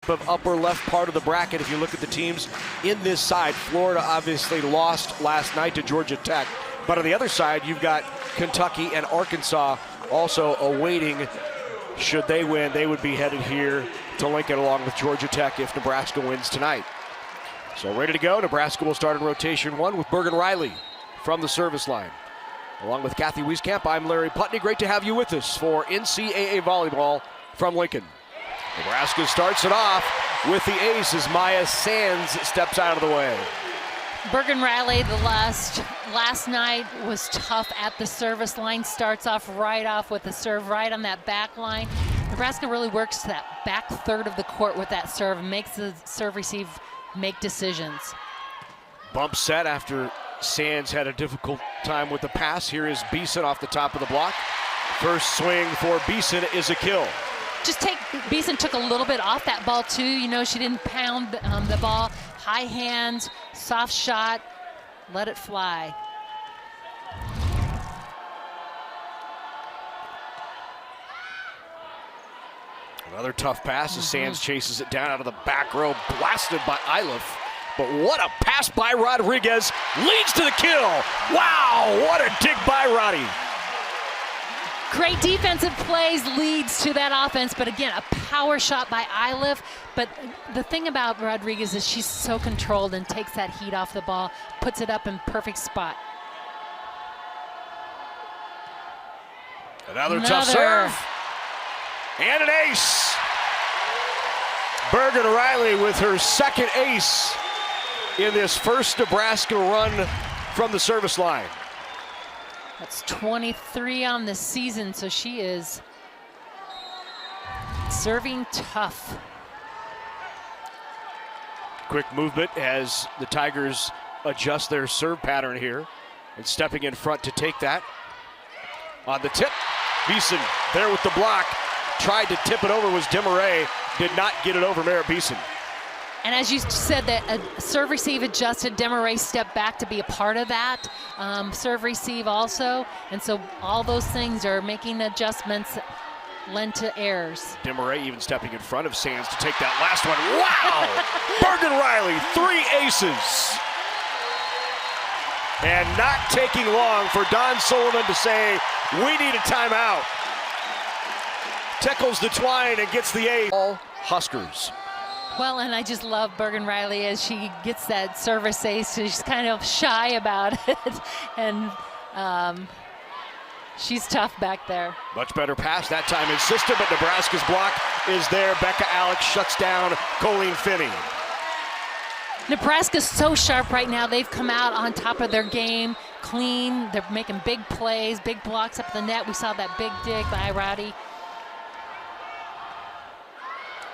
of upper left part of the bracket. If you look at the teams in this side, Florida obviously lost last night to Georgia Tech. But on the other side, you've got Kentucky and Arkansas also awaiting. Should they win, they would be headed here to Lincoln along with Georgia Tech if Nebraska wins tonight. So ready to go. Nebraska will start in rotation one with Bergen Riley from the service line. Along with Kathy Wieskamp, I'm Larry Putney. Great to have you with us for NCAA Volleyball from Lincoln. Nebraska starts it off with the ace as Maya Sands steps out of the way. Bergen Riley, the last night was tough at the service line. Starts off with the serve right on that back line. Nebraska really works to that back third of the court with that serve, makes the serve receive make decisions. Bump set after Sands had a difficult time with the pass. Here is Beeson off the top of the block. First swing for Beeson is a kill. Beeson took a little bit off that ball too. You know, she didn't pound the ball. High hands, soft shot, let it fly. Another tough pass as Sands chases it down out of the back row, blasted by Iliff. But what a pass by Rodriguez, leads to the kill. Wow, what a dig by Roddy. Great defensive plays leads to that offense, but again, a power shot by Iliff. But the thing about Rodriguez is she's so controlled and takes that heat off the ball, puts it up in perfect spot. Another tough serve. And an ace. Bergen Riley with her second ace in this first Nebraska run from the service line. That's 23 on the season, so she is serving tough. Quick movement as the Tigers adjust their serve pattern here. And stepping in front to take that. On the tip, Beeson there with the block. Tried to tip it over was Demaray. Did not get it over Merritt Beeson. And as you said, that a serve receive adjusted, Demaray stepped back to be a part of that. Serve receive also. And so all those things are making adjustments lend to errors. Demaray even stepping in front of Sands to take that last one. Wow! Bergen Riley, 3 aces. And not taking long for Don Sullivan to say, we need a timeout. Tickles the twine and gets the ace. All Huskers. Well, and I just love Bergen Riley as she gets that service ace. She's kind of shy about it. And she's tough back there. Much better pass that time insisted, but Nebraska's block is there. Becca Alex shuts down Colleen Finney. Nebraska's so sharp right now. They've come out on top of their game, clean. They're making big plays, big blocks up the net. We saw that big dig by Roddy.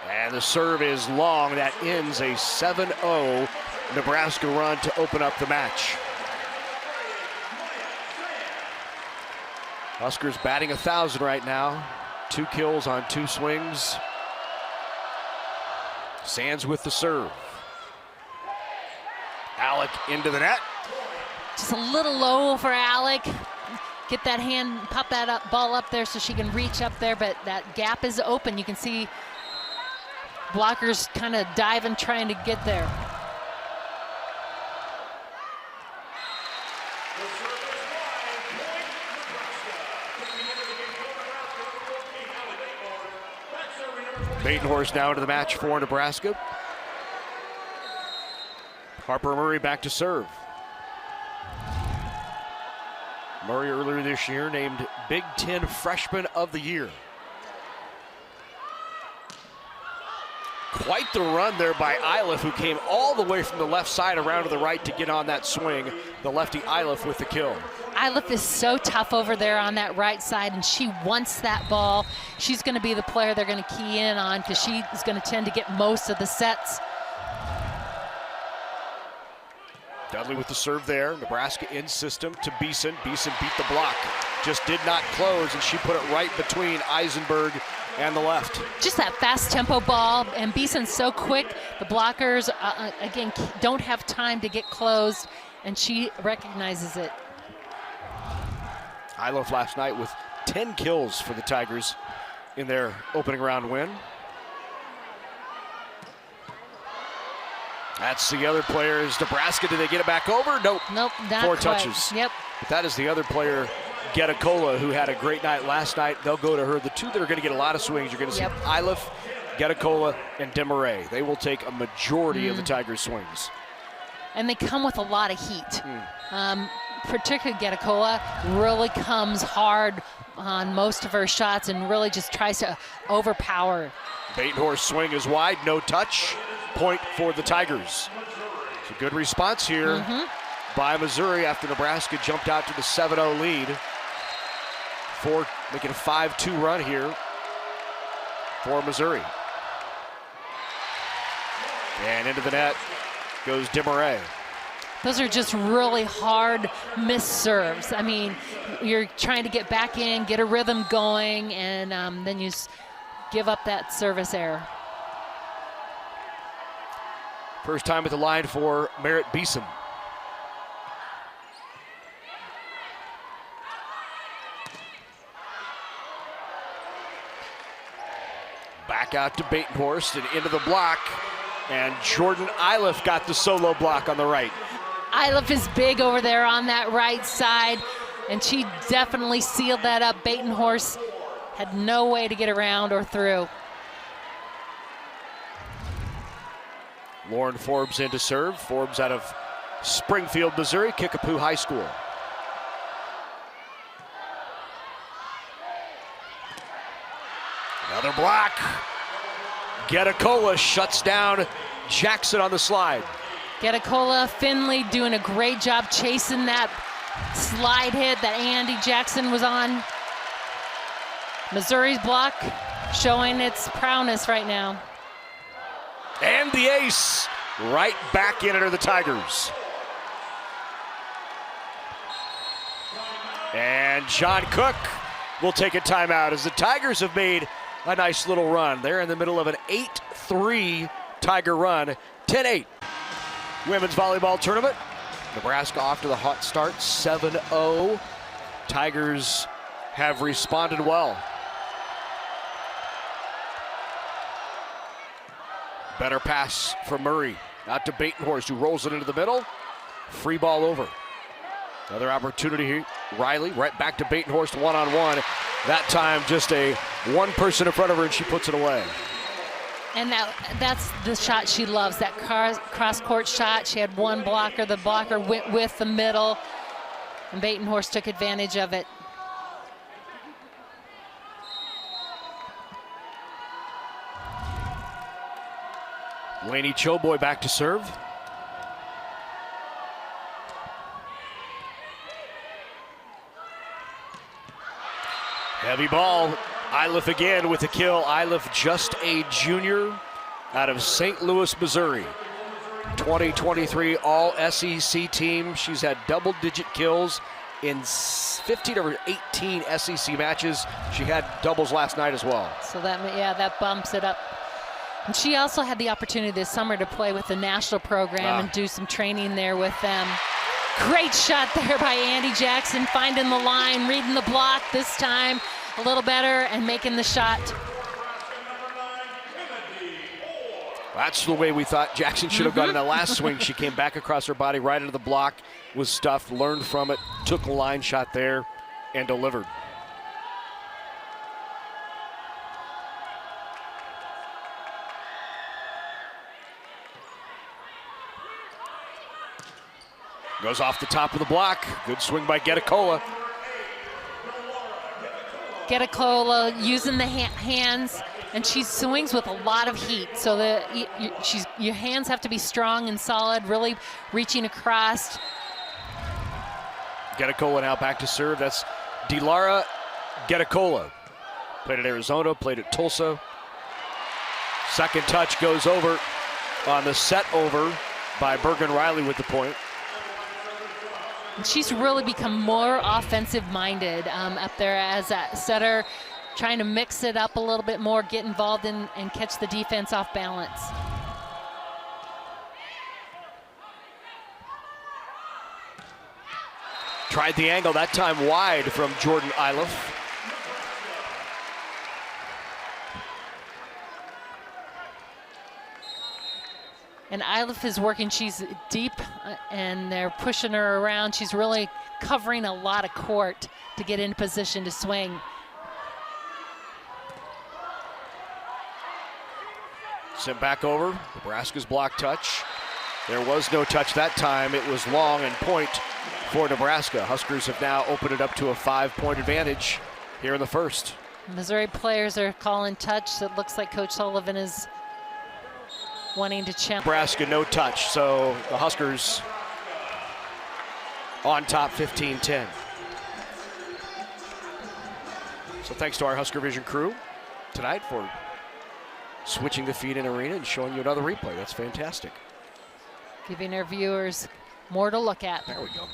And the serve is long. That ends a 7-0 Nebraska run to open up the match. Huskers batting 1,000 right now. 2 kills on 2 swings. Sands with the serve. Alec into the net. Just a little low for Alec. Get that hand, pop that ball up there so she can reach up there, but that gap is open. You can see blockers kind of diving, trying to get there. Batenhorst now into the match for Nebraska. Harper Murray back to serve. Murray earlier this year named Big Ten Freshman of the Year. Quite the run there by Iliff, who came all the way from the left side around to the right to get on that swing. The lefty Iliff with the kill. Iliff is so tough over there on that right side, and she wants that ball. She's going to be the player they're going to key in on because she is going to tend to get most of the sets. Dudley with the serve there. Nebraska in system to Beeson. Beeson beat the block. Just did not close, and she put it right between Eisenberg and the left. Just that fast tempo ball, and Beeson's so quick. The blockers, again, don't have time to get closed, and she recognizes it. Iliff last night with 10 kills for the Tigers in their opening round win. That's the other player. Is Nebraska, did they get it back over? Nope. Nope, not 4 quite. touches. Yep. But that is the other player, Getacola, who had a great night last night. They'll go to her. The two that are going to get a lot of swings, you're going to see Iliff, Getacola, and Demaray. They will take a majority of the Tigers' swings. And they come with a lot of heat. Particularly Getacola really comes hard on most of her shots and really just tries to overpower. Batenhorst swing is wide, no touch. Point for the Tigers. It's a good response here by Missouri after Nebraska jumped out to the 7-0 lead. Making a 5-2 run here for Missouri. And into the net goes Demaray. Those are just really hard missed serves. I mean, you're trying to get back in, get a rhythm going, and then you give up that service error. First time at the line for Merritt Beeson. Back out to Batenhorst and into the block. And Jordan Iliff got the solo block on the right. Iliff is big over there on that right side, and she definitely sealed that up. Batenhorst had no way to get around or through. Lauren Forbes in to serve. Forbes out of Springfield, Missouri, Kickapoo High School. Another block. Getacola shuts down Jackson on the slide. Getacola, Finley doing a great job chasing that slide hit that Andy Jackson was on. Missouri's block showing its prowess right now. And the ace right back in under the Tigers. And John Cook will take a timeout as the Tigers have made a nice little run. They're in the middle of an 8-3 Tiger run, 10-8. Women's volleyball tournament. Nebraska off to the hot start, 7-0. Tigers have responded well. Better pass from Murray. Out to Batenhorst, who rolls it into the middle. Free ball over. Another opportunity here. Riley right back to Batenhorst, one-on-one. That time just a one person in front of her, and she puts it away. And that's the shot she loves, that cross-court shot. She had one blocker. The blocker went with the middle, and Batenhorst took advantage of it. Lainey Choboy back to serve. Heavy ball. Iliff again with the kill. Iliff, just a junior out of St. Louis, Missouri. 2023 All-SEC team. She's had double-digit kills in 15 or 18 SEC matches. She had doubles last night as well. So that bumps it up. And she also had the opportunity this summer to play with the national program and do some training there with them. Great shot there by Andy Jackson, finding the line, reading the block this time a little better and making the shot. That's the way we thought Jackson should have gone in that last swing. She came back across her body right into the block, was stuffed, learned from it, took a line shot there, and delivered. Goes off the top of the block. Good swing by Getacola. Getacola using the hands, and she swings with a lot of heat. So your hands have to be strong and solid, really reaching across. Getacola now back to serve. That's Dilara Getacola. Played at Arizona, played at Tulsa. Second touch goes over on the set over by Bergen Riley with the point. She's really become more offensive-minded up there as a setter, trying to mix it up a little bit more, get involved in and catch the defense off balance. Tried the angle, that time wide from Jordan Iliff. And Iliff is working. She's deep, and they're pushing her around. She's really covering a lot of court to get in position to swing. Sent back over. Nebraska's block touch. There was no touch that time. It was long and point for Nebraska. Huskers have now opened it up to a 5-point advantage here in the first. Missouri players are calling touch. It looks like Coach Sullivan is wanting to challenge. Nebraska no touch, so the Huskers on top 15-10. So thanks to our Husker Vision crew tonight for switching the feed in arena and showing you another replay. That's fantastic. Giving our viewers more to look at. There we go.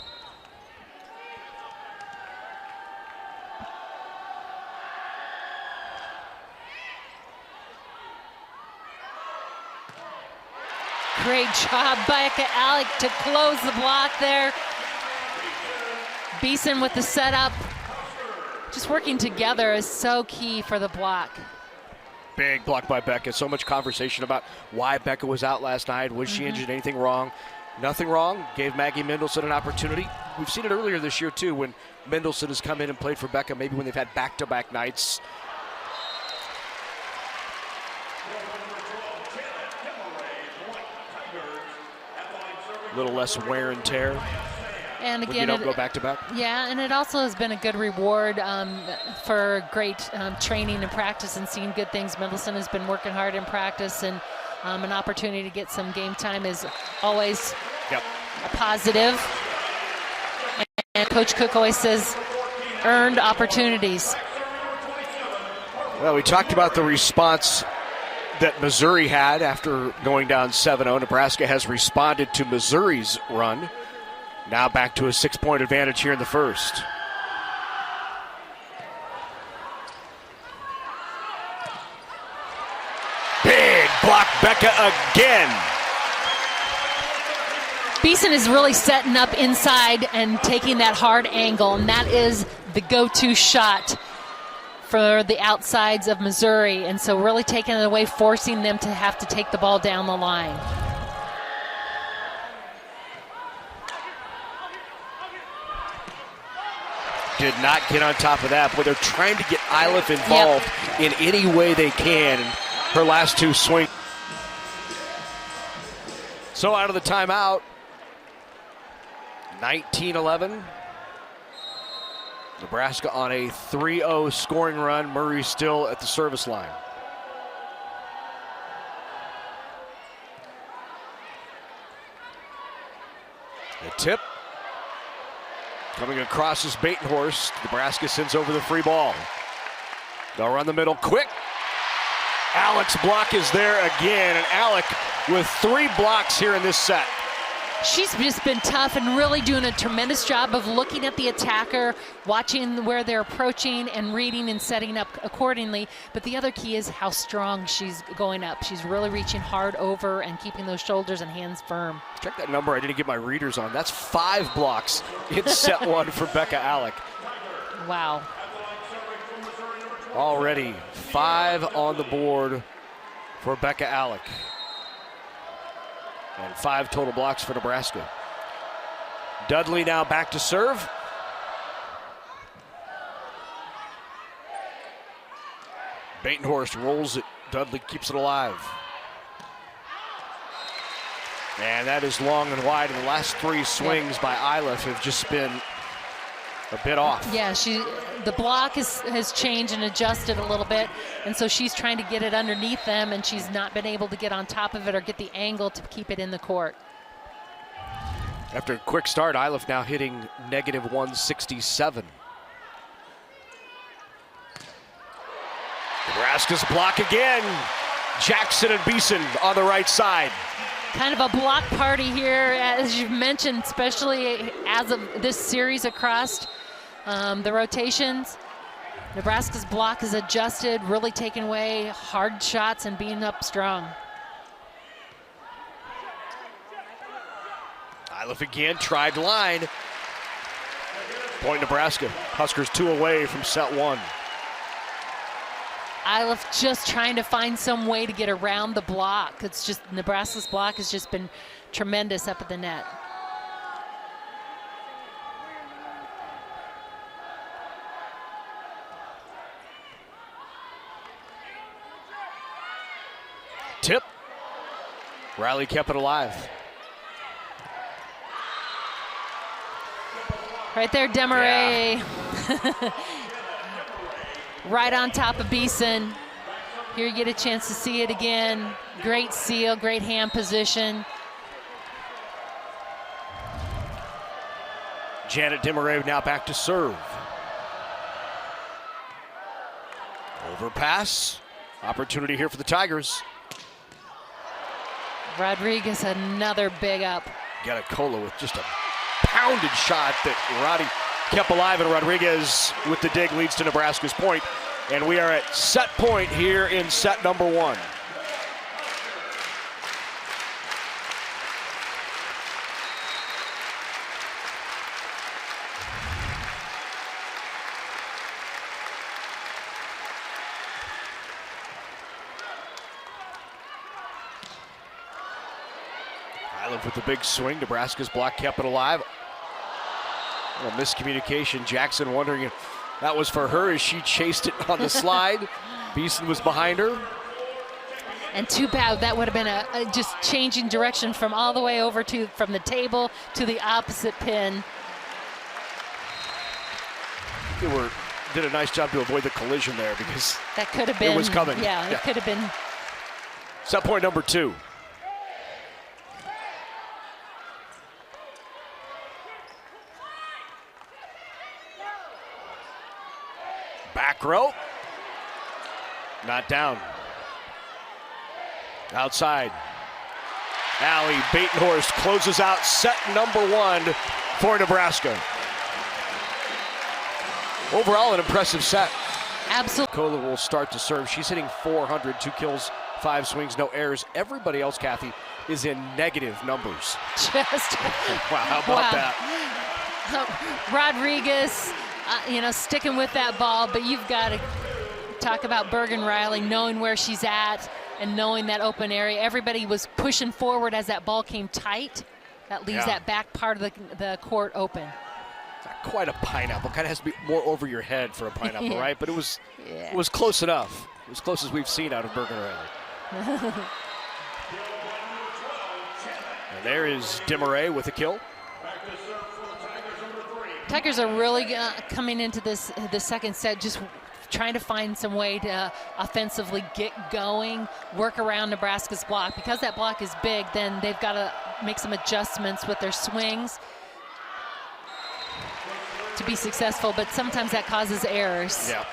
Great job by Alec to close the block there. Beeson with the setup. Just working together is so key for the block. Big block by Becca. So much conversation about why Becca was out last night. Was she injured? Anything wrong? Nothing wrong. Gave Maggie Mendelson an opportunity. We've seen it earlier this year, too, when Mendelson has come in and played for Becca, maybe when they've had back-to-back nights. A little less wear and tear. And again, when you don't go back-to-back. Yeah, and it also has been a good reward for great training and practice and seeing good things. Mendelson has been working hard in practice, and an opportunity to get some game time is always a positive. And Coach Cook always says, earned opportunities. Well, we talked about the response that Missouri had after going down 7-0. Nebraska has responded to Missouri's run. Now back to a 6-point advantage here in the first. Big block, Becca again. Beeson is really setting up inside and taking that hard angle, and that is the go-to shot for the outsides of Missouri. And so really taking it away, forcing them to have to take the ball down the line. Did not get on top of that, but they're trying to get Iliff involved in any way they can. And her last two swings. So out of the timeout, 19-11. Nebraska on a 3-0 scoring run. Murray still at the service line. The tip. Coming across is Batenhorst. Nebraska sends over the free ball. They'll run the middle quick. Alec's block is there again, and Alec with 3 blocks here in this set. She's just been tough and really doing a tremendous job of looking at the attacker, watching where they're approaching and reading and setting up accordingly. But the other key is how strong she's going up. She's really reaching hard over and keeping those shoulders and hands firm. Check that number. I didn't get my readers on. That's 5 blocks in set 1 for Becca Alec. Wow. Already 5 on the board for Becca Alec. And 5 total blocks for Nebraska. Dudley now back to serve. Batenhorst rolls it. Dudley keeps it alive. And that is long and wide. And the last 3 swings by Iliff have just been a bit off. Yeah, the block has changed and adjusted a little bit, and so she's trying to get it underneath them, and she's not been able to get on top of it or get the angle to keep it in the court. After a quick start, Iliff now hitting -167. Nebraska's block again. Jackson and Beeson on the right side. Kind of a block party here, as you've mentioned, especially as of this series across the rotations. Nebraska's block is adjusted, really taking away hard shots and being up strong. Iliff again, tried line. Point Nebraska. Huskers 2 away from set 1. Isla just trying to find some way to get around the block. It's just Nebraska's block has just been tremendous up at the net. Tip. Riley kept it alive. Right there, Demaray. Yeah. Right on top of Beeson. Here you get a chance to see it again. Great seal, great hand position. Janet Demaray now back to serve. Overpass. Opportunity here for the Tigers. Rodriguez, another big up. Got a Cola with just a pounded shot that Roddy kept alive, and Rodriguez with the dig leads to Nebraska's point. And we are at set point here in set number 1. Island with the big swing. Nebraska's block kept it alive. A miscommunication. Jackson wondering if that was for her as she chased it on the slide. Beeson was behind her. And too bad, that would have been a just changing direction from all the way over to from the table to the opposite pin. They did a nice job to avoid the collision there because that could have been. It was coming. Yeah, it could have been. Set point number 2. Back row. Not down. Outside. Allie Batenhorst closes out set number 1 for Nebraska. Overall, an impressive set. Absolutely. Kola will start to serve. She's hitting 400, 2 kills, 5 swings, no errors. Everybody else, Kathy, is in negative numbers. Just wow, how about that? Rodriguez, sticking with that ball, but you've got to talk about Bergen Riley knowing where she's at and knowing that open area. Everybody was pushing forward as that ball came tight. That leaves that back part of the court open. It's not quite a pineapple. Kind of has to be more over your head for a pineapple, right? But it was close enough. As close as we've seen out of Bergen Riley. And there is Demaray with a kill. Tigers are really coming into the second set just trying to find some way to offensively get going, work around Nebraska's block. Because that block is big, then they've got to make some adjustments with their swings to be successful, but sometimes that causes errors. Yeah.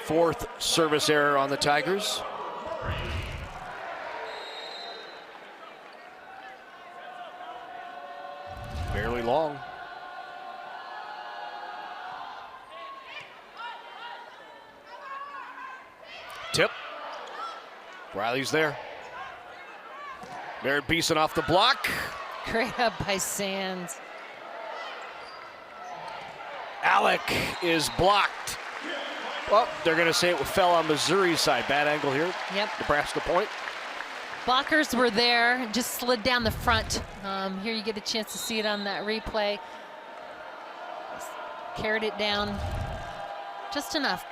4th service error on the Tigers. Barely long. Tip. Riley's there. Merritt Beeson off the block. Great up by Sands. Alec is blocked. Well, they're going to say it fell on Missouri's side. Bad angle here. Yep. Nebraska point. Blockers were there, just slid down the front. Here you get a chance to see it on that replay. Carried it down just enough.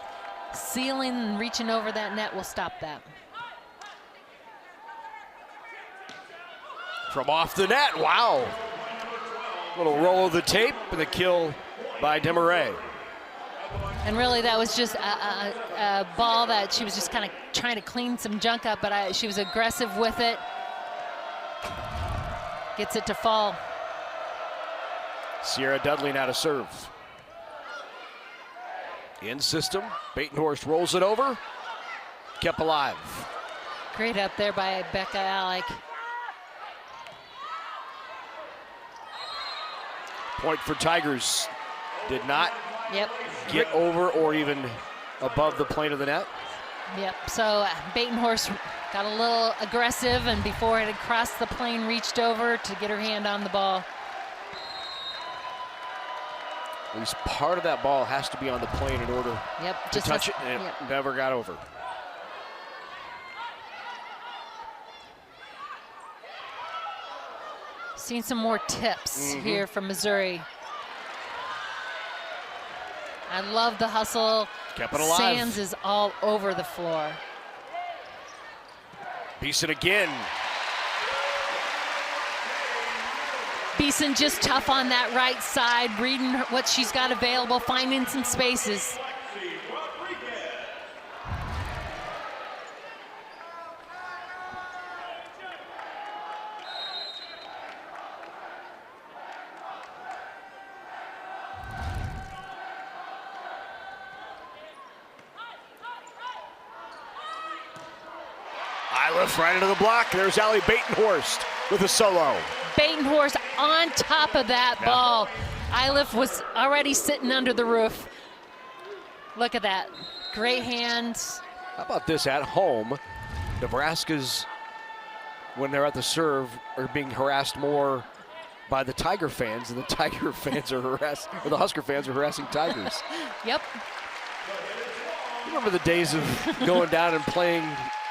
Sealing and reaching over that net will stop that. From off the net, wow. Little roll of the tape and the kill by Demaray. And really that was just a ball that she was just kind of trying to clean some junk up, but she was aggressive with it. Gets it to fall. Sierra Dudley now to serve. In system, Batenhorst rolls it over. Kept alive. Great up there by Becca Alec. Point for Tigers. Did not get over or even above the plane of the net. Yep, so Batenhorst got a little aggressive, and before it had crossed the plane, reached over to get her hand on the ball. At least part of that ball has to be on the plane in order to touch it, and it never got over. Seen some more tips here from Missouri. I love the hustle. Kept it alive. Sands is all over the floor. Beeson again. Beeson just tough on that right side, reading what she's got available, finding some spaces. Iliff right into the block. There's Allie Batenhorst with a solo. Batenhorst on top of that ball. Iliff was already sitting under the roof. Look at that. Great hands. How about this at home? Nebraska's, when they're at the serve, are being harassed more by the Tiger fans, and the Tiger fans are harassed, or the Husker fans are harassing Tigers. Yep. You remember the days of going down and playing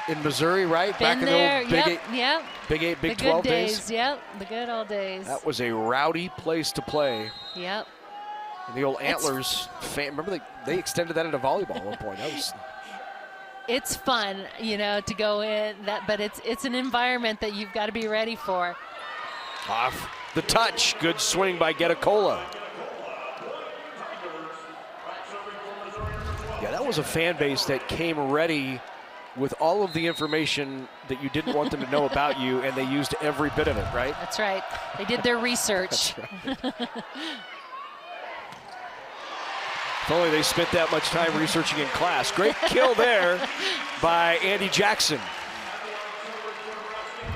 in Missouri, right? Been Back in there. the old Big 8, Big 12 days. Yep, the good old days. That was a rowdy place to play. Yep. And the old Antlers fan, remember they extended that into volleyball at one point. That was. It's fun, you know, to go in that, but it's an environment that you've got to be ready for. Off the touch, good swing by Getacola. Yeah, that was a fan base that came ready with all of the information that you didn't want them to know about you, and they used every bit of it, right? That's right. They did their research. That's right. If only they spent that much time researching in class. Great kill there by Andy Jackson.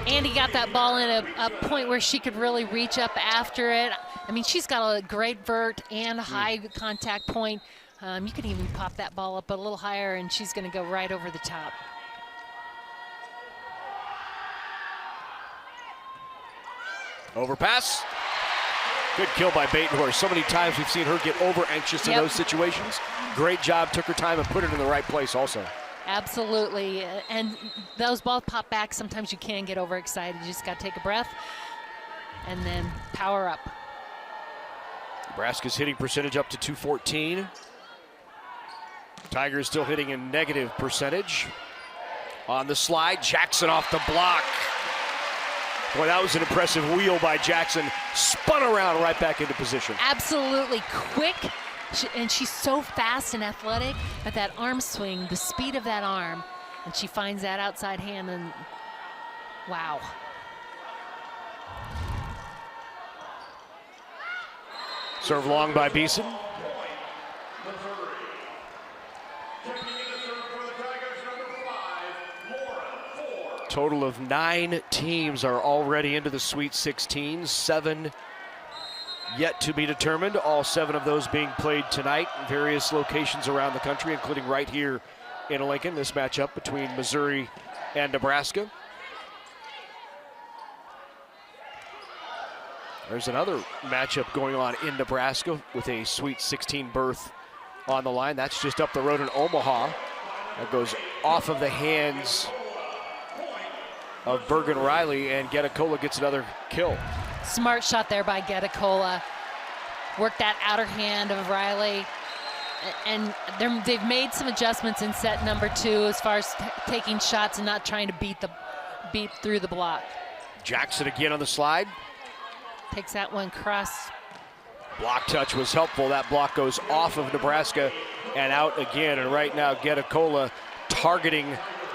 Andy got that ball in a point where she could really reach up after it. I mean, she's got a great vert and a high contact point. You can even pop that ball up a little higher, and she's going to go right over the top. Overpass. Good kill by Batenhorst. So many times we've seen her get over anxious in those situations. Great job, took her time and put it in the right place also. Absolutely, and those balls pop back. Sometimes you can get overexcited. You just got to take a breath and then power up. Nebraska's hitting percentage up to 214. Tigers still hitting a negative percentage. On the slide, Jackson off the block. Boy, that was an impressive wheel by Jackson. Spun around right back into position. Absolutely quick, and she's so fast and athletic, but that arm swing, the speed of that arm, and she finds that outside hand, and wow. Serve long by Beeson. Total of 9 teams are already into the Sweet 16, 7 yet to be determined. All 7 of those being played tonight in various locations around the country, including right here in Lincoln. This matchup between Missouri and Nebraska. There's another matchup going on in Nebraska with a Sweet 16 berth on the line. That's just up the road in Omaha. That goes off of the hands of Bergen Riley, and Getacola gets another kill. Smart shot there by Getacola. Worked that outer hand of Riley. And they've made some adjustments in set number 2 as far as taking shots and not trying to beat through the block. Jackson again on the slide. Takes that one cross. Block touch was helpful. That block goes off of Nebraska and out again. And right now, Getacola targeting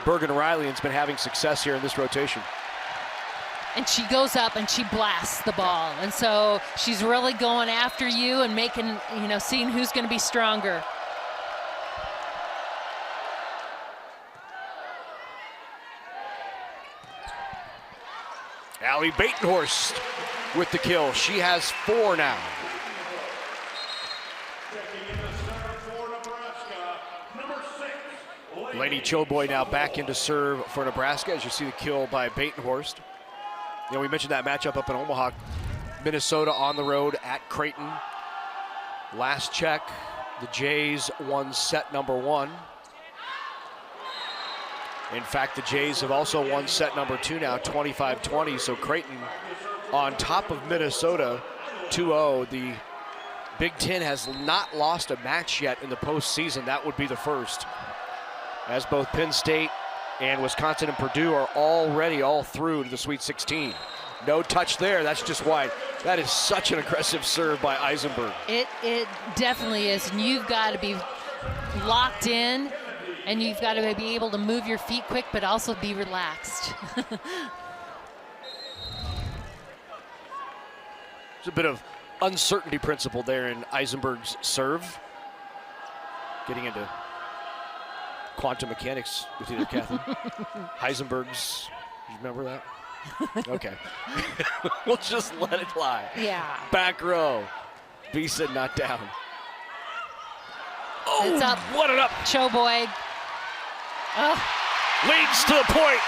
Bergen Riley and's been having success here in this rotation. And she goes up and she blasts the ball. And so she's really going after you and making, seeing who's going to be stronger. Allie Batenhorst with the kill. She has 4 now. Lady Choboy now back into serve for Nebraska, as you see the kill by Batenhorst. We mentioned that matchup up in Omaha, Minnesota on the road at Creighton. Last check, the Jays won set number 1. In fact, the Jays have also won set number 2 now, 25-20. So Creighton on top of Minnesota, 2-0. The Big Ten has not lost a match yet in the postseason. That would be the first, as both Penn State and Wisconsin and Purdue are already all through to the Sweet 16. No touch there. That's just wide. That is such an aggressive serve by Eisenberg. It definitely is. And you've got to be locked in, and you've got to be able to move your feet quick, but also be relaxed. There's a bit of uncertainty principle there in Eisenberg's serve. Getting into quantum mechanics with you there, Catherine. Heisenberg's, you remember that? Okay. We'll just let it fly. Yeah. Back row. Beeson not down. Oh, it's up. What an up. Choboy. Oh. Leads to the point.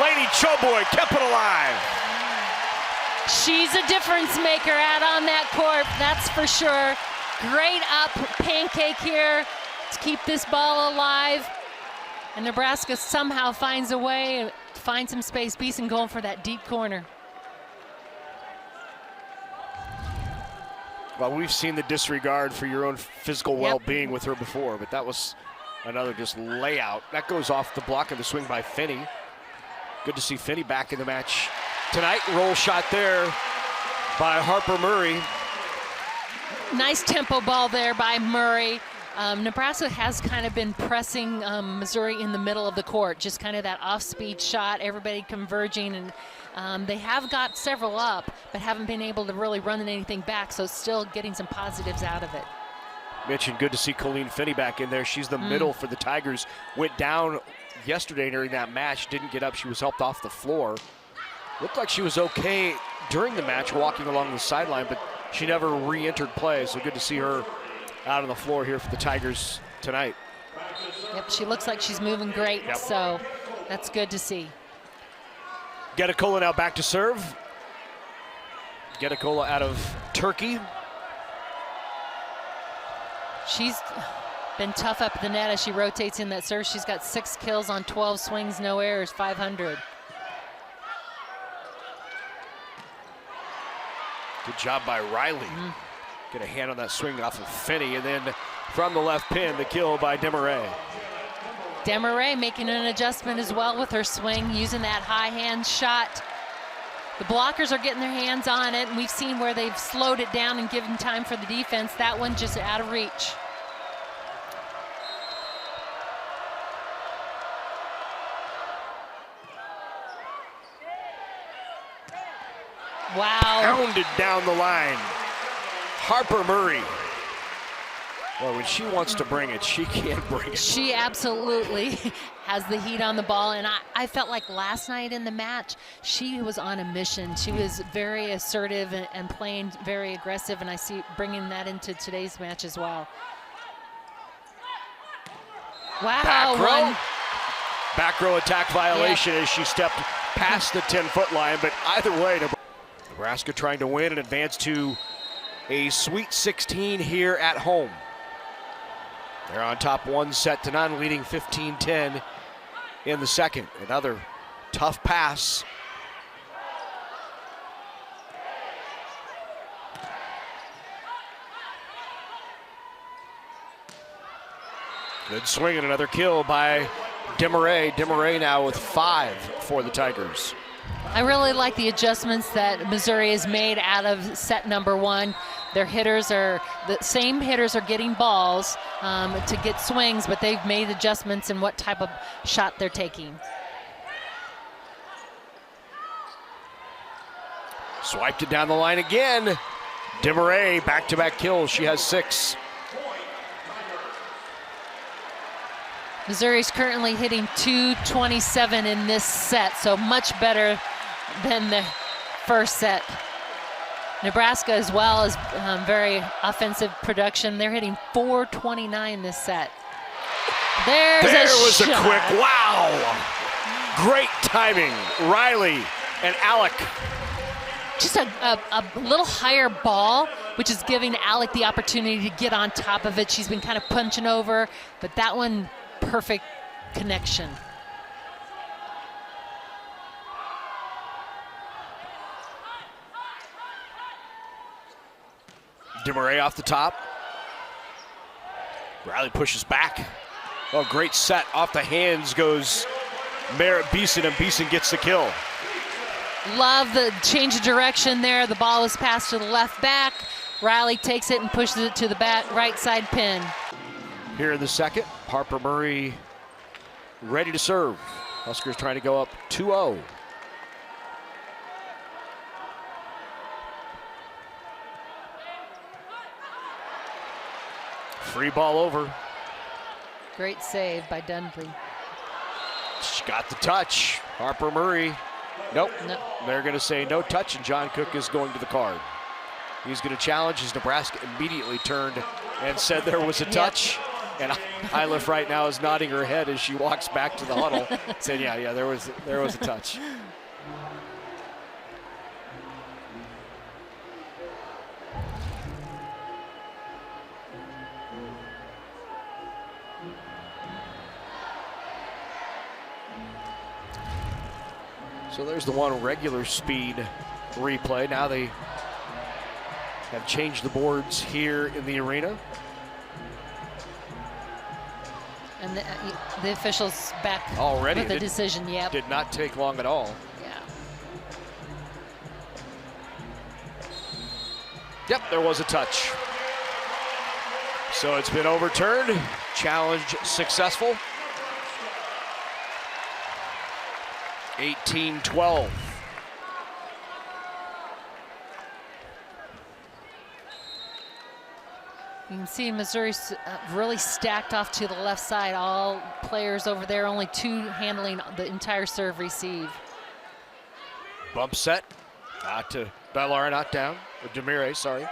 Lady Choboy kept it alive. She's a difference maker out on that court, that's for sure. Great up pancake here to keep this ball alive. And Nebraska somehow finds a way to find some space. Beeson going for that deep corner. Well, we've seen the disregard for your own physical well-being with her before, but that was another just layout. That goes off the block of the swing by Finney. Good to see Finney back in the match tonight. Roll shot there by Harper Murray. Nice tempo ball there by Murray. Nebraska has kind of been pressing Missouri in the middle of the court, just kind of that off-speed shot, everybody converging, and they have got several up, but haven't been able to really run anything back, so still getting some positives out of it. Mitch, and good to see Colleen Finney back in there. She's the middle for the Tigers. Went down yesterday during that match, didn't get up. She was helped off the floor. Looked like she was okay during the match, walking along the sideline, but she never re-entered play, so good to see her out on the floor here for the Tigers tonight. Yep, she looks like she's moving great, so that's good to see. Getacola now back to serve. Getacola out of Turkey. She's been tough up the net as she rotates in that serve. She's got 6 kills on 12 swings, no errors, 500. Good job by Riley. Get a hand on that swing off of Finney, and then from the left pin, the kill by Desmarais. Desmarais making an adjustment as well with her swing, using that high hand shot. The blockers are getting their hands on it, and we've seen where they've slowed it down and given time for the defense. That one just out of reach. Wow. Pounded down the line. Harper Murray. Well, when she wants to bring it, she can bring it. She absolutely has the heat on the ball, and I felt like last night in the match, she was on a mission. She was very assertive and playing very aggressive, and I see bringing that into today's match as well. Wow. Back row. Back row attack violation as she stepped past the 10-foot line, but either way, Nebraska trying to win and advance to a Sweet 16 here at home. They're on top 1-0, leading 15-10 in the second. Another tough pass. Good swing and another kill by Desmarais. Desmarais now with 5 for the Tigers. I really like the adjustments that Missouri has made out of set number 1. Their hitters are, the same hitters are getting balls to get swings, but they've made adjustments in what type of shot they're taking. Swiped it down the line again. Desmarais, back-to-back kills. She has 6. Missouri's currently hitting .227 in this set, so much better than the first set. Nebraska as well is very offensive production. They're hitting .429 this set. There was a quick, wow. Great timing. Riley and Alec just a little higher ball, which is giving Alec the opportunity to get on top of it. She's been kind of punching over, but that one, perfect connection. DeMarais off the top. Riley pushes back. Oh, great set. Off the hands goes Merritt Beeson, and Beeson gets the kill. Love the change of direction there. The ball was passed to the left back. Riley takes it and pushes it to the right side pin. Here in the second, Harper Murray ready to serve. Huskers trying to go up 2-0. Free ball over. Great save by Dundley. She got the touch. Harper Murray. Nope. No. They're going to say no touch, and John Cook is going to the card. He's going to challenge as Nebraska immediately turned and said there was a touch. And Iliff right now is nodding her head as she walks back to the huddle, saying, yeah, there was a touch. So there's the one regular speed replay. Now they have changed the boards here in the arena. And the officials back already with the decision, yep. Did not take long at all. Yeah. Yep, there was a touch. So it's been overturned. Challenge successful. 18-12. You can see Missouri's really stacked off to the left side. All players over there, only two handling the entire serve receive. Bump set. Out to Bellar, not down. Or DeMarais, sorry.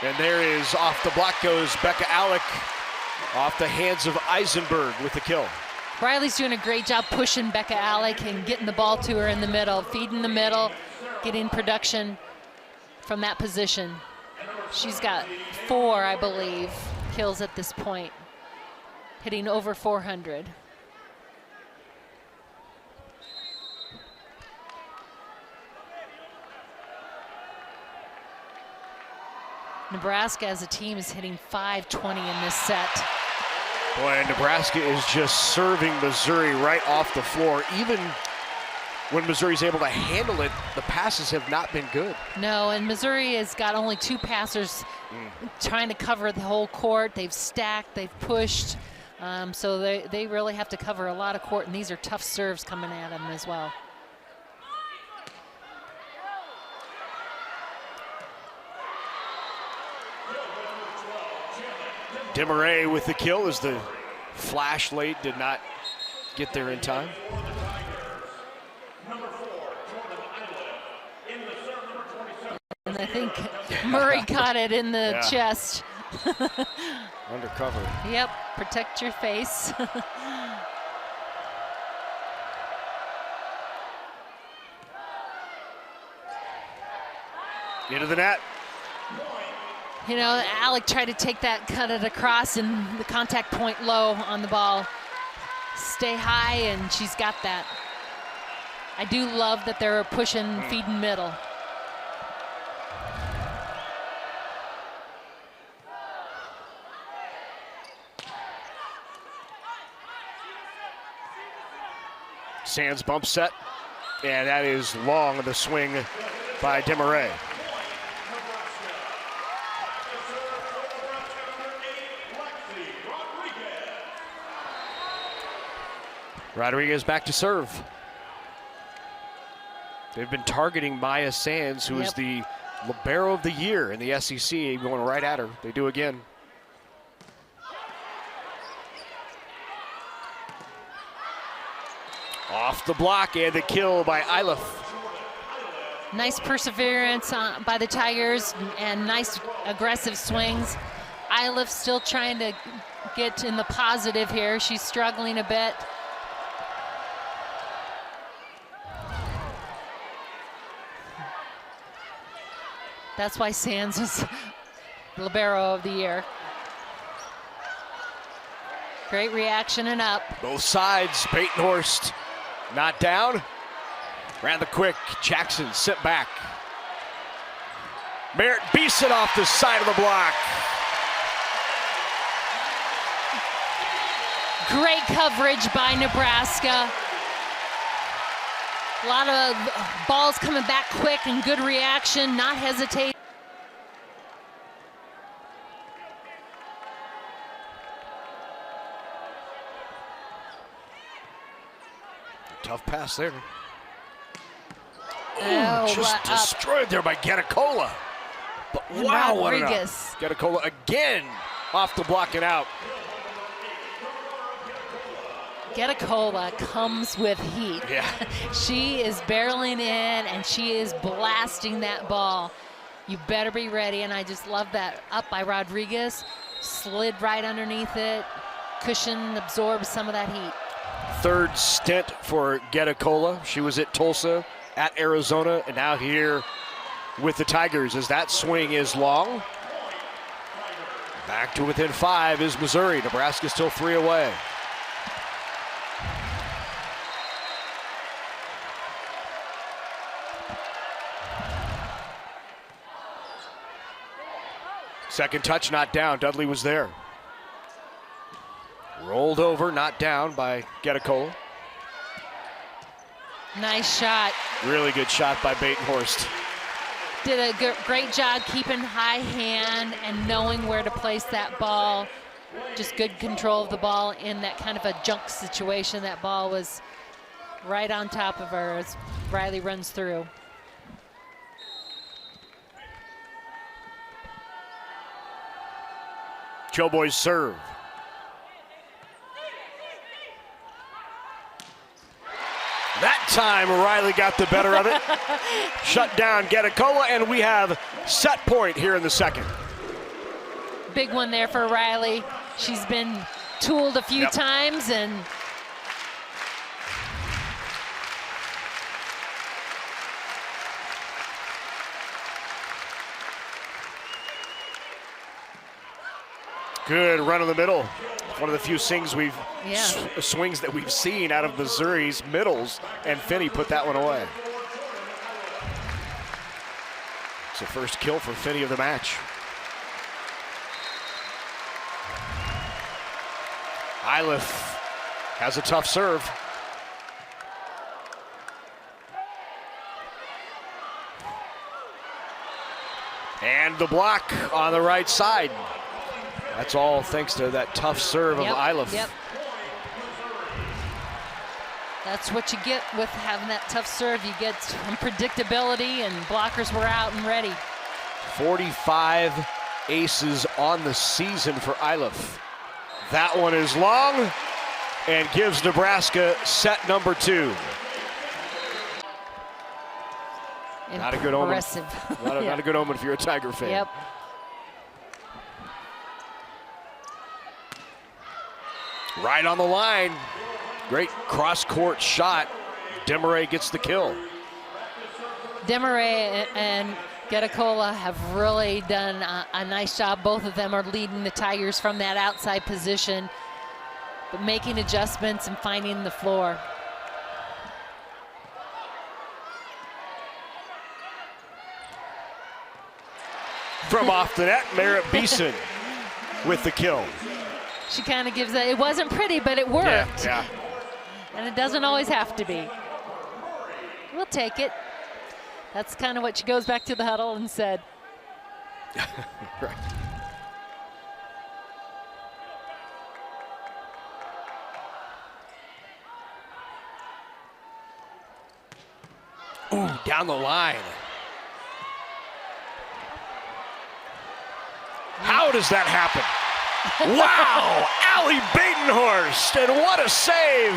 And there is, off the block goes Becca Alec. Off the hands of Eisenberg with the kill. Riley's doing a great job pushing Becca Alec and getting the ball to her in the middle, feeding the middle, getting production from that position. She's got 4, I believe, kills at this point, hitting over 400. Nebraska as a team is hitting 520 in this set. Boy, Nebraska is just serving Missouri right off the floor. Even when Missouri's able to handle it, the passes have not been good. No, and Missouri has got only 2 passers trying to cover the whole court. They've stacked, they've pushed, so they really have to cover a lot of court, and these are tough serves coming at them as well. DeMarais with the kill as the flash late did not get there in time. And I think Murray caught it in the chest. Undercover. Yep, protect your face. Into the net. You know, Alec tried to take that, cut it across, and the contact point low on the ball. Stay high, and she's got that. I do love that they're pushing, feeding middle. Sands bump set, and that is long, the swing by DeMarais. Rodriguez back to serve. They've been targeting Maya Sands, who is the libero of the year in the SEC, going right at her. They do again. Off the block, and the kill by Iliff. Nice perseverance by the Tigers, and nice aggressive swings. Iliff still trying to get in the positive here. She's struggling a bit. That's why Sands was libero of the year. Great reaction and up. Both sides, Batenhorst not down. Ran the quick, Jackson sent back. Merritt Beeson off the side of the block. Great coverage by Nebraska. A lot of balls coming back quick and good reaction, not hesitate. Tough pass there. Oh, just destroyed there by Getacola. But wow, what an up. Getacola again off the block and out. Getacola comes with heat. Yeah. She is barreling in and she is blasting that ball. You better be ready, and I just love that up by Rodriguez. Slid right underneath it. Cushion absorbs some of that heat. Third stint for Getacola. She was at Tulsa, at Arizona, and now here with the Tigers as that swing is long. Back to within 5 is Missouri. Nebraska still 3 away. Second touch, not down. Dudley was there. Rolled over, not down by Getacola. Nice shot. Really good shot by Batenhorst. Did a great job keeping high hand and knowing where to place that ball. Just good control of the ball in that kind of a junk situation. That ball was right on top of her as Riley runs through. Choboy's serve. That time Riley got the better of it. Shut down Getacola, and we have set point here in the second. Big one there for Riley. She's been tooled a few times, and good run in the middle. One of the few swings that we've seen out of Missouri's middles, and Finney put that one away. It's the first kill for Finney of the match. Iliff has a tough serve. And the block on the right side. That's all thanks to that tough serve of Iliff. Yep. That's what you get with having that tough serve. You get unpredictability, and blockers were out and ready. 45 aces on the season for Iliff. That one is long and gives Nebraska set number 2. Not a good omen. Impressive. Not a good omen if you're a Tiger fan. Yep. Right on the line. Great cross-court shot. Demaray gets the kill. Demaray and Getacola have really done a nice job. Both of them are leading the Tigers from that outside position, but making adjustments and finding the floor. From off the net, Merritt Beeson with the kill. She kind of gives that. It wasn't pretty, but it worked. Yeah. And it doesn't always have to be. We'll take it. That's kind of what she goes back to the huddle and said. Right. Ooh, down the line. How does that happen? Wow, Allie Batenhorst, and what a save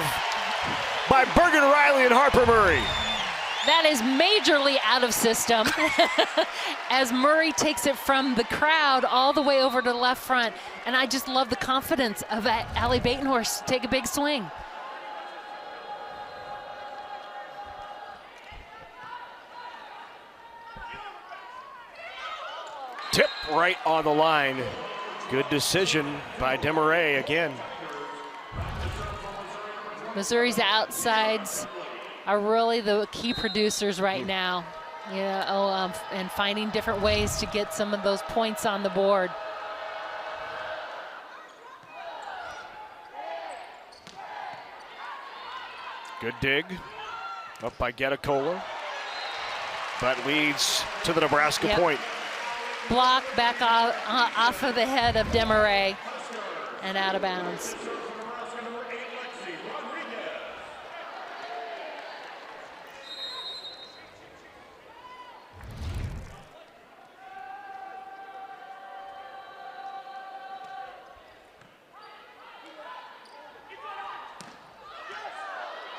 by Bergen Riley and Harper Murray. That is majorly out of system as Murray takes it from the crowd all the way over to the left front. And I just love the confidence of Allie Batenhorst to take a big swing. tip right on the line. Good decision by Desmarais again. Missouri's outsides are really the key producers right now. And finding different ways to get some of those points on the board. Good dig up by Getacola, but leads to the Nebraska point. Block back off of the head of Desmarais and out of bounds.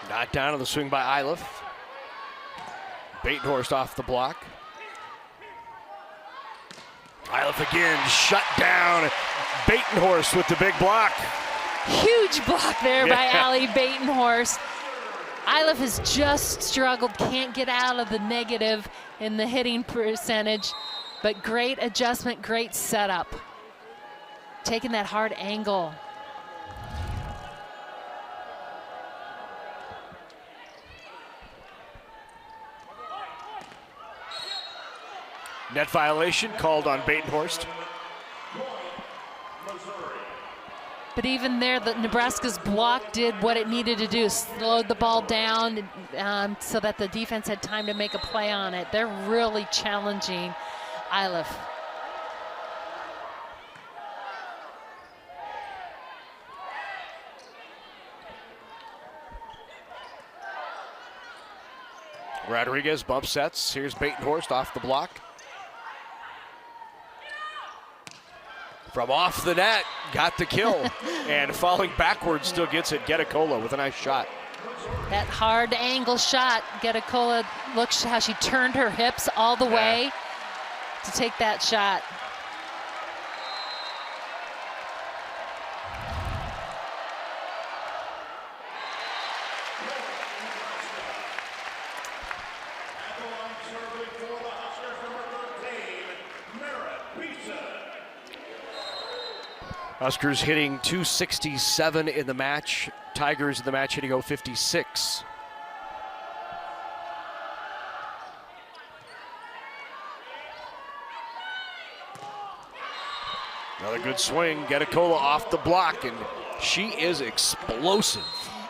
Not down on the swing by Iliff. Batenhorst off the block. Iliff again, shut down. Batenhorst with the big block. Huge block there by Allie Batenhorst. Iliff has just struggled, can't get out of the negative in the hitting percentage, but great adjustment, great setup. Taking that hard angle. Net violation called on Batenhorst. But even there, Nebraska's block did what it needed to do, slowed the ball down so that the defense had time to make a play on it. They're really challenging Iliff. Rodriguez bump sets. Here's Batenhorst off the block. From off the net, got the kill. And falling backwards, still gets it. Getacola with a nice shot. That hard angle shot. Getacola, look how she turned her hips all the way to take that shot. Huskers hitting .267 in the match. Tigers in the match hitting .056. Another good swing. Getacola off the block, and she is explosive.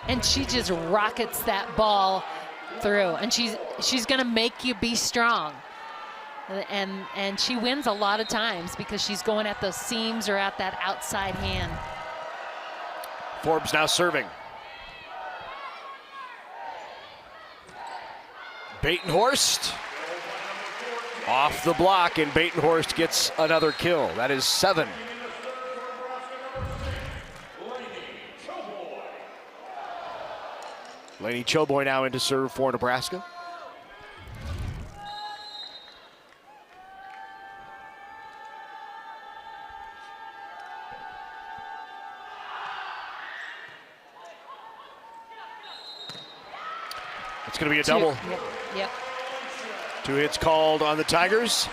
And she just rockets that ball through. And she's going to make you be strong. And she wins a lot of times because she's going at those seams or at that outside hand. Forbes now serving. Batenhorst off the block, and Batenhorst gets another kill. That is 7. Lainey Choboy now in to serve for Nebraska. It's going to be a double. Yep. 2 hits called on the Tigers.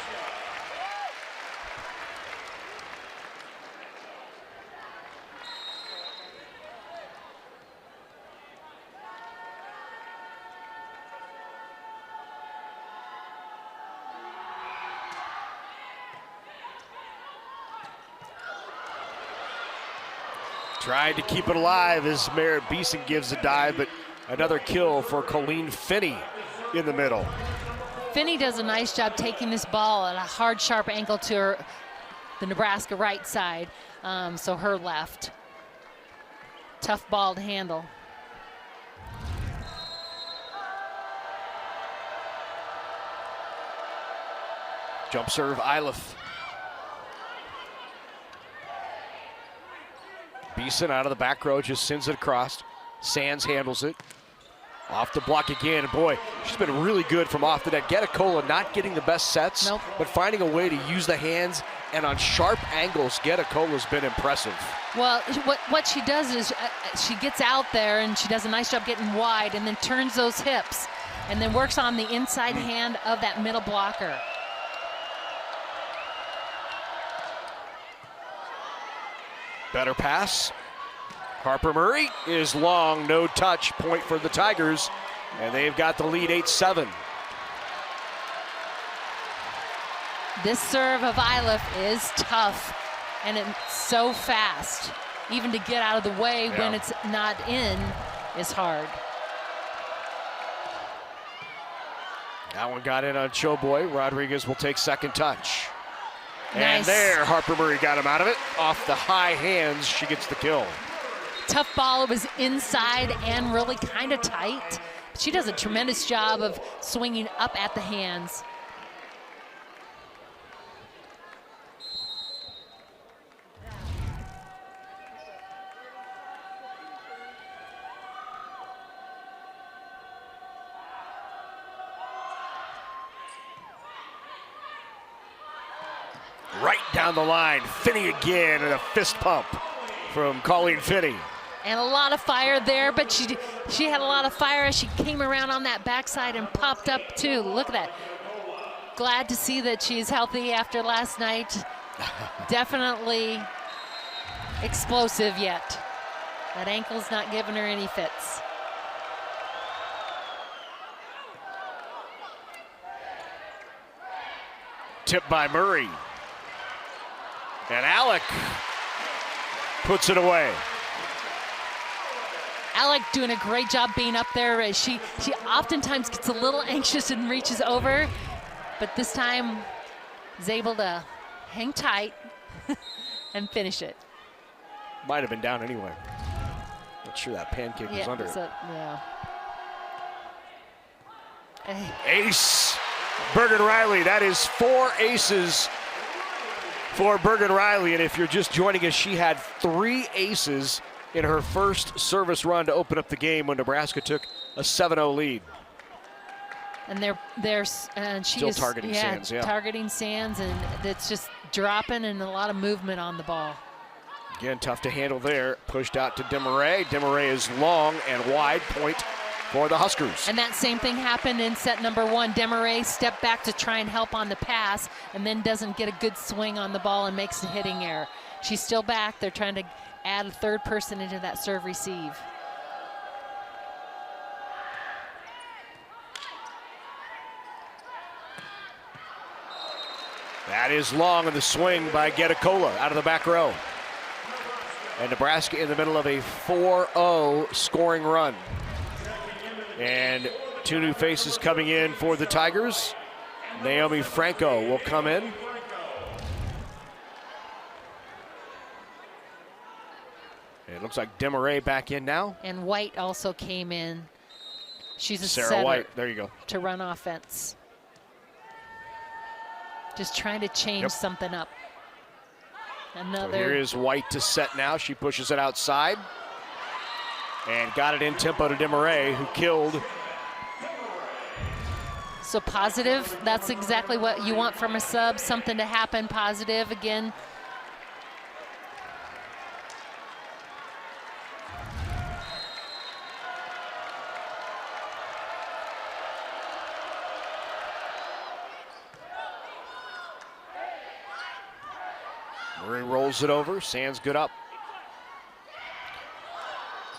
Tried to keep it alive as Merritt Beeson gives a dive, but another kill for Colleen Finney in the middle. Finney does a nice job taking this ball at a hard, sharp angle to the Nebraska right side, so her left. Tough ball to handle. Jump serve, Iliff. Beeson out of the back row, just sends it across. Sands handles it. Off the block again, and boy, she's been really good from off the net. Getacola not getting the best sets, but finding a way to use the hands, and on sharp angles, Getacola's been impressive. Well, what she does is she gets out there and she does a nice job getting wide and then turns those hips and then works on the inside hand of that middle blocker. Better pass. Harper Murray is long, no touch, point for the Tigers, and they've got the lead 8-7. This serve of Iliff is tough, and it's so fast. Even to get out of the way when it's not in is hard. That one got in on Choboy. Rodriguez will take second touch. Nice. And there, Harper Murray got him out of it. Off the high hands, she gets the kill. Tough ball. It was inside and really kind of tight. She does a tremendous job of swinging up at the hands. Right down the line, Finney again, and a fist pump from Colleen Finney. And a lot of fire there, but she had a lot of fire as she came around on that backside and popped up too. Look at that. Glad to see that she's healthy after last night. Definitely explosive yet. That ankle's not giving her any fits. Tipped by Murray. And Alec puts it away. Alec doing a great job being up there. She oftentimes gets a little anxious and reaches over, but this time is able to hang tight and finish it. Might have been down anyway. Not sure that pancake was under. Ace, Bergen Riley. That is 4 aces for Bergen Riley, and if you're just joining us, she had 3 aces in her first service run to open up the game when Nebraska took a 7-0 lead. And she still is targeting Sands, targeting Sands, and it's just dropping and a lot of movement on the ball. Again, tough to handle there. Pushed out to Desmarais. Desmarais is long and wide, point for the Huskers. And that same thing happened in set number 1. Desmarais stepped back to try and help on the pass and then doesn't get a good swing on the ball and makes a hitting error. She's still back. They're trying to add a third person into that serve receive. That is long in the swing by Getacola out of the back row. And Nebraska in the middle of a 4-0 scoring run. And 2 new faces coming in for the Tigers. Naomi Franco will come in. It looks like Desmarais back in now. And White also came in. She's a Sarah setter White, there you go. To run offense. Just trying to change something up. So here is White to set now. She pushes it outside. And got it in tempo to Desmarais, who killed. So positive, that's exactly what you want from a sub, something to happen positive again. Murray rolls it over, Sands good up.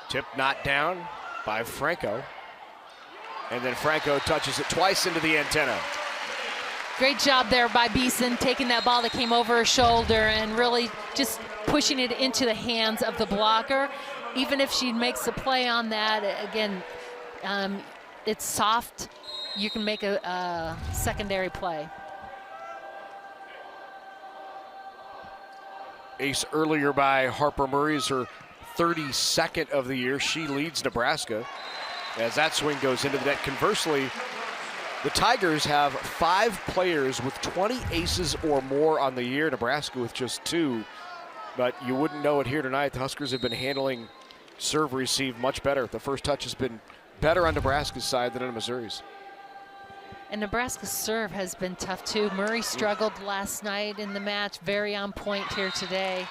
Tip not down by Franco. And then Franco touches it twice into the antenna. Great job there by Beeson, taking that ball that came over her shoulder and really just pushing it into the hands of the blocker. Even if she makes a play on that, again, it's soft. You can make a secondary play. Ace earlier by Harper Murray is her 32nd of the year. She leads Nebraska as that swing goes into the net. Conversely, the Tigers have 5 players with 20 aces or more on the year. Nebraska with just 2. But you wouldn't know it here tonight. The Huskers have been handling serve receive much better. The first touch has been better on Nebraska's side than on Missouri's. And Nebraska's serve has been tough too. Murray struggled last night in the match. Very on point here today.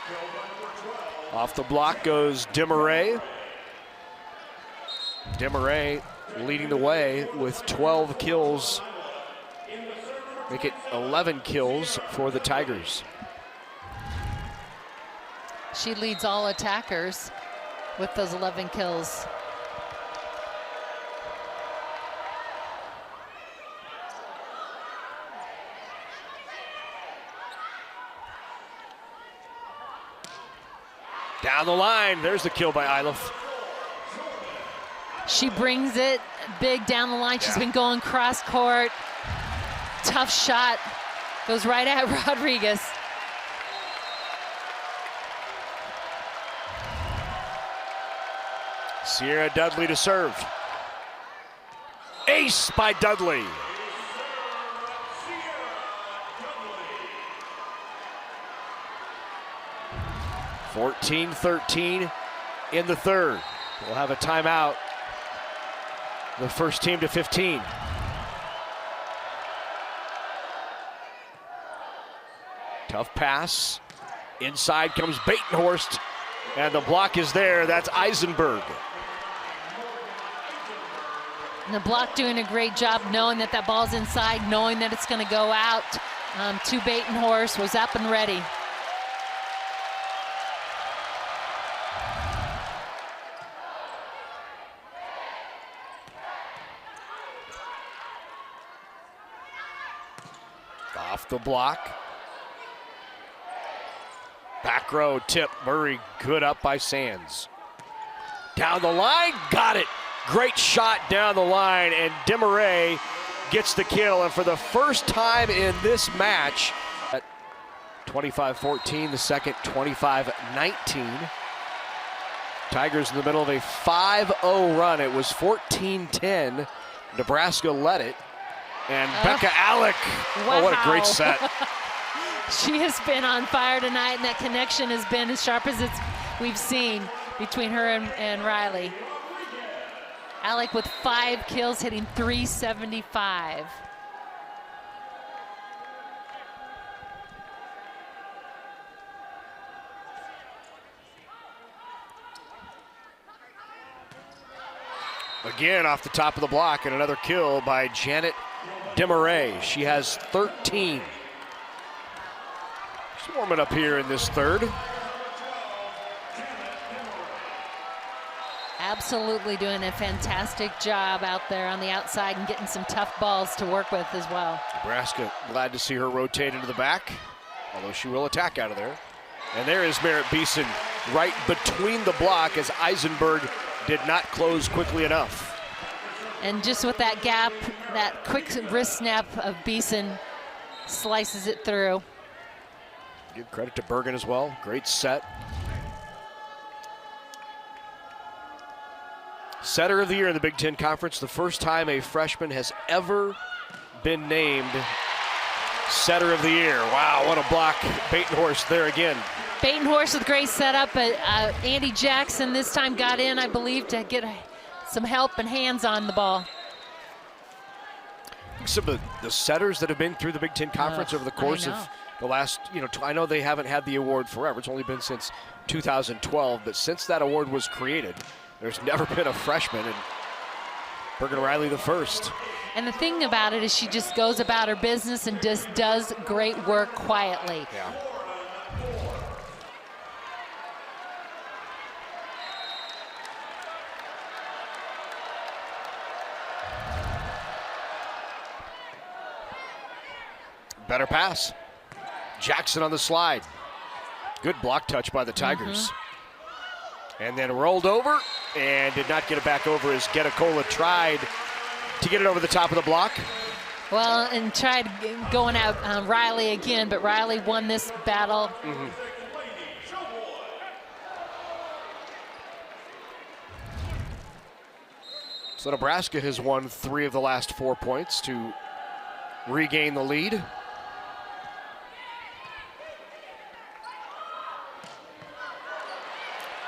Off the block goes Desmarais. Desmarais leading the way with 12 kills. Make it 11 kills for the Tigers. She leads all attackers with those 11 kills. Down the line, there's the kill by Eilif. She brings it big down the line. She's been going cross court. Tough shot. Goes right at Rodriguez. Sierra Dudley to serve. Ace by Dudley. (14-13) in the third. We'll have a timeout. The first team to 15. Tough pass. Inside comes Batenhorst, and the block is there. That's Eisenberg. And the block doing a great job knowing that that ball's inside, knowing that it's going to go out to Batenhorst, was up and ready. Off the block. Back row tip. Murray good up by Sands. Down the line, got it. Great shot down the line, and Demaray gets the kill. And for the first time in this match, at 25-14, the second 25-19. Tigers in the middle of a 5-0 run. It was 14-10. Nebraska led it. And Becca Alec, wow. Oh, what a great set. She has been on fire tonight, and that connection has been as sharp as we've seen between her and Riley. Alec with 5 kills, hitting .375. Again off the top of the block, and another kill by Janet Demaray. She has 13. She's warming up here in this third. Absolutely doing a fantastic job out there on the outside and getting some tough balls to work with as well. Nebraska glad to see her rotate into the back, although she will attack out of there. And there is Merritt Beeson right between the block as Eisenberg did not close quickly enough. And just with that gap, that quick wrist snap of Beeson slices it through. Give credit to Bergen as well. Great set. Setter of the year in the Big Ten Conference. The first time a freshman has ever been named setter of the year. Wow, what a block. Batenhorst there again. Batenhorst with great setup, but Andy Jackson this time got in, I believe, to get some help and hands on the ball. Some of the setters that have been through the Big Ten Conference over the course of the last, I know they haven't had the award forever. It's only been since 2012, but since that award was created, there's never been a freshman, and Bergen Riley the first. And the thing about it is she just goes about her business and just does great work quietly. Yeah. Better pass. Jackson on the slide. Good block touch by the Tigers. And then rolled over and did not get it back over as Getacola tried to get it over the top of the block. Well, and tried going out Riley again, but Riley won this battle. So Nebraska has won 3 of the last 4 points to regain the lead.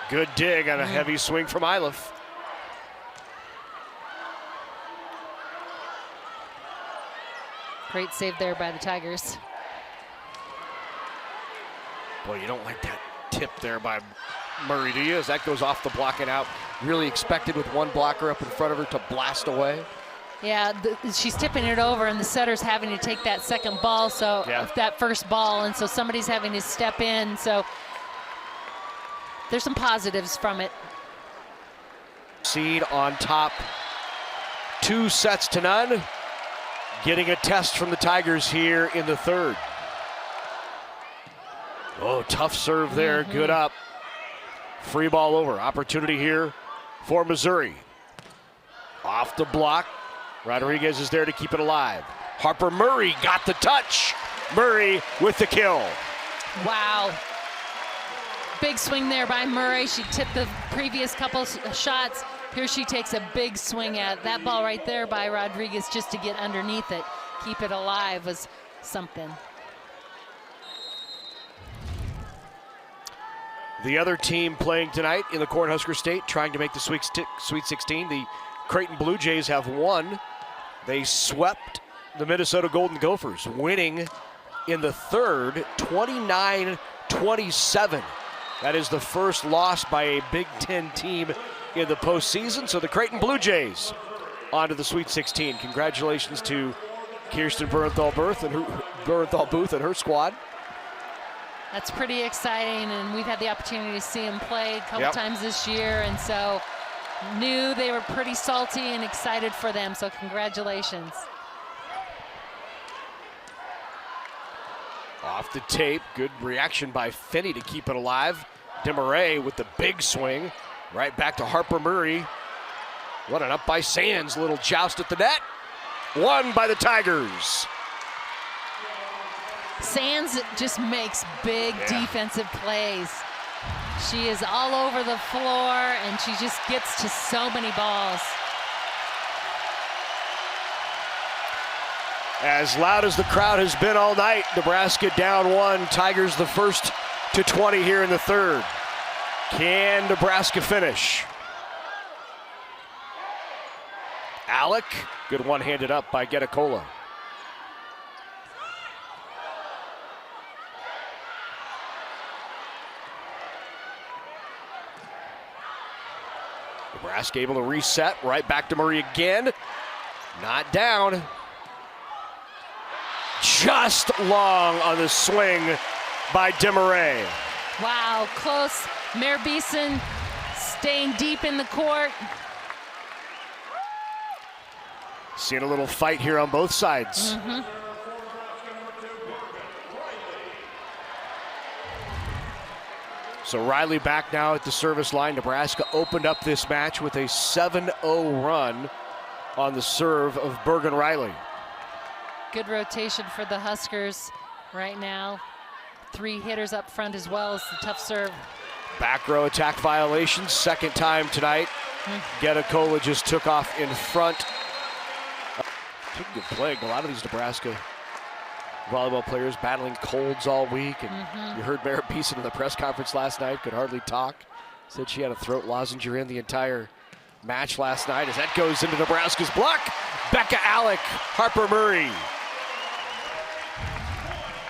Good dig on a heavy swing from Eilif. Great save there by the Tigers. Boy, you don't like that tip there by Murray, do you? As that goes off the block and out. Really expected with one blocker up in front of her to blast away. Yeah, she's tipping it over, and the setter's having to take that second ball, so that first ball, and so somebody's having to step in. So there's some positives from it. Seed on top, 2-0. Getting a test from the Tigers here in the third. Oh, tough serve there, good up. Free ball over, opportunity here for Missouri. Off the block, Rodriguez is there to keep it alive. Harper Murray got the touch. Murray with the kill. Wow. Big swing there by Murray. She tipped the previous couple shots. Here she takes a big swing at that ball right there by Rodriguez just to get underneath it. Keep it alive was something. The other team playing tonight in the Cornhusker State trying to make the Sweet 16, the Creighton Blue Jays have won. They swept the Minnesota Golden Gophers, winning in the third, 29-27. That is the first loss by a Big Ten team in the postseason. So the Creighton Blue Jays on to the Sweet 16. Congratulations to Kirsten Bernthal-Booth and her squad. That's pretty exciting, and we've had the opportunity to see them play a couple times this year, and so knew they were pretty salty and excited for them, so congratulations. Off the tape, good reaction by Finney to keep it alive. Demarais with the big swing, right back to Harper Murray. What an up by Sands, little joust at the net. Won by the Tigers. Sands just makes big defensive plays. She is all over the floor, and she just gets to so many balls. As loud as the crowd has been all night, Nebraska down 1. Tigers the first to 20 here in the third. Can Nebraska finish? Alec, good one-handed up by Getacola. Nebraska able to reset, right back to Murray again. Not down. Just long on the swing by Demarais. Wow, close. Mare Beeson staying deep in the court. Seeing a little fight here on both sides. So Riley back now at the service line. Nebraska opened up this match with a 7-0 run on the serve of Bergen Riley. Good rotation for the Huskers right now. 3 hitters up front as well as the tough serve. Back row attack violations, second time tonight. Getacola just took off in front. Good play. A lot of these Nebraska volleyball players battling colds all week. And you heard Mara Beeson in the press conference last night, could hardly talk. Said she had a throat lozenge in the entire match last night. As that goes into Nebraska's block, Becca Alec, Harper Murray.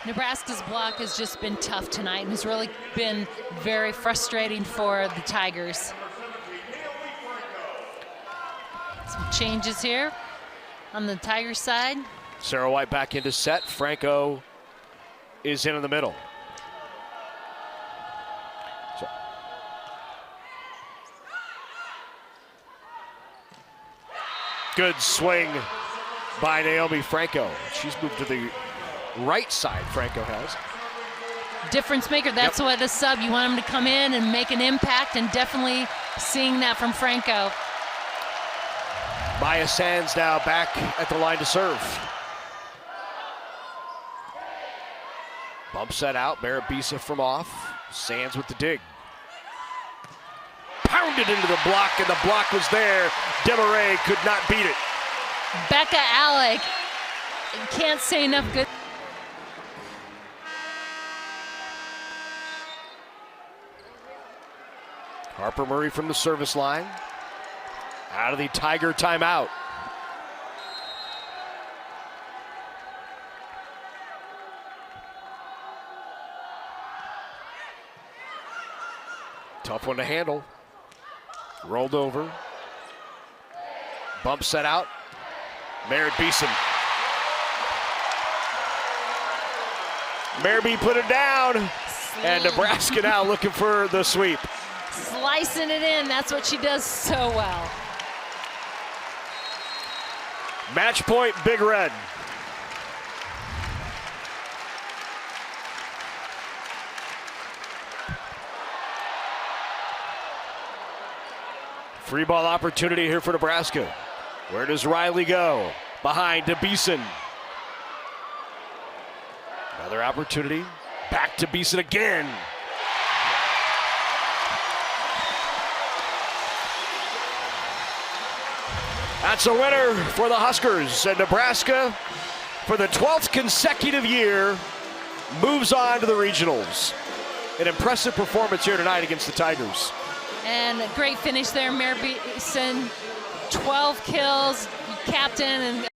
Nebraska's block has just been tough tonight and has really been very frustrating for the Tigers. Some changes here on the Tigers side. Sarah White back into set. Franco is in the middle. So. Good swing by Naomi Franco. She's moved to the right side, Franco has. Difference maker, that's what a sub, you want him to come in and make an impact, and definitely seeing that from Franco. Maya Sands now back at the line to serve. Bump set out, Marabisa from off. Sands with the dig. Pounded into the block, and the block was there. Demarais could not beat it. Becca Alec, can't say enough good. Harper Murray from the service line. Out of the Tiger timeout. Tough one to handle. Rolled over. Bump set out. Merritt Beeson. Merritt put it down. And Nebraska now looking for the sweep. Slicing it in, that's what she does so well. Match point, Big Red. Free ball opportunity here for Nebraska. Where does Riley go? Behind to Beeson. Another opportunity. Back to Beeson again. That's a winner for the Huskers. And Nebraska, for the 12th consecutive year, moves on to the regionals. An impressive performance here tonight against the Tigers. And a great finish there, Mayor Beeson. 12 kills, captain, and